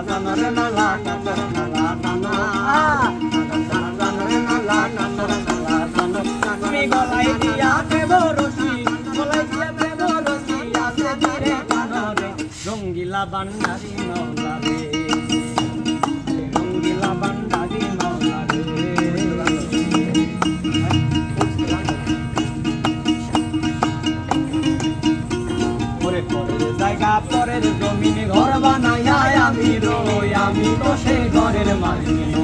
জানরে নালা নালা নালা জানরে নালা নালা নালা তুমি গলায় দিয়া প্রেম রশি গলায় দিয়া প্রেম রশি আছে ধীরে কানরে রঙ্গিলা বান্ডারি মাওলা রে রঙ্গিলা বান্ডারি মাওলা রে পরে পরের জায়গা পরের জমিনে ঘর বানাইয়া আমি রই আমি তো সেই ঘরের মালিক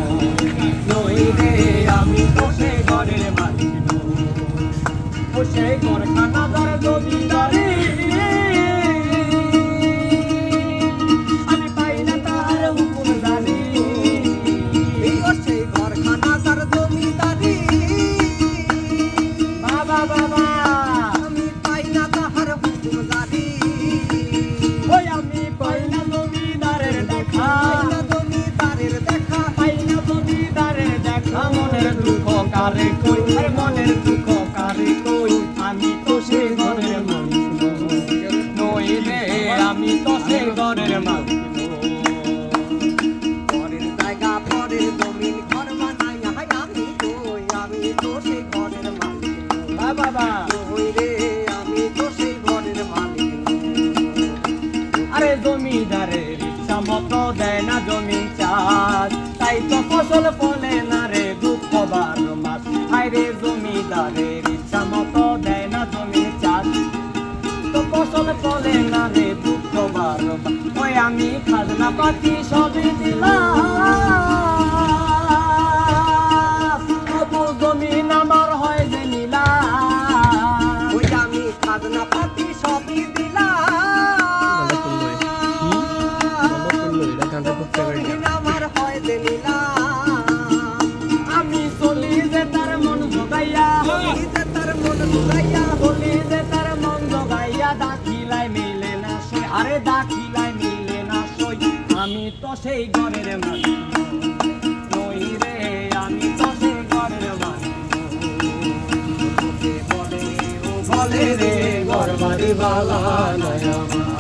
নই রে আমি তো সেই ঘরের মালিক নই ও সেই ঘরখানাদার জমিদারি আমি পাই না তার হুকুম জানি ও সেই ঘরখানাদার জমিদারি বাবা বাবা আমি পাই না তার হুকুম জানি ওই আমি পাই না জমিদারের দেখা জমিদারের দেখা পাই না জমিদারের দেখা মনের দুঃখ কারে কই আর মনের দুঃখ কারে কই আমি তো সেই ঘরের মালিক নই রে আমি তো সেই ঘরের মালিক পরের জায়গা পরের জমিন ঘর বানাইয়া আমি কই আমি তো সেই ঘরের মালিক বাবা নই রে আমি তো সেই ঘরের মালিক আরে জমিদারের ইচ্ছা মতো দেয় না জমি চাষ তাই তো ফসল ফলে না রে দুঃখ বারো মাস আরে জমিদারের ইচ্ছা মতো দেয় না জমি চাষ তো ফসল ফলে না রে দুঃখ বারো মাস ওই আমি খাজনা পাতি সবই দিলাম তবু জমিন আমার হয় যে নিলাম ওই আমি খাজনা পাতি সবই দিলাম আমি চলি যে তার মন জোগাইয়া তার মন জোগাইয়া বলি যে তার মন জোগাইয়া দাখিলাই মিলে না সই আরে দাখিলাই মিলে না সই আমি তো সেই ঘরের মালিক নই রে আমি তো সেই ঘরের মালিক বলে রে ঘর বাড়ি বালা নয় আমার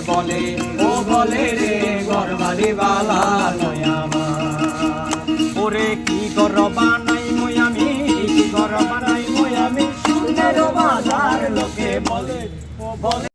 বলে ও বলে রে ঘর বাড়ি বালা নয় আমার ওরে কি ঘর বানাই মই আমি কি ঘর বানাই মই আমি সুন্দর বাজার লোকে বলে ও বলে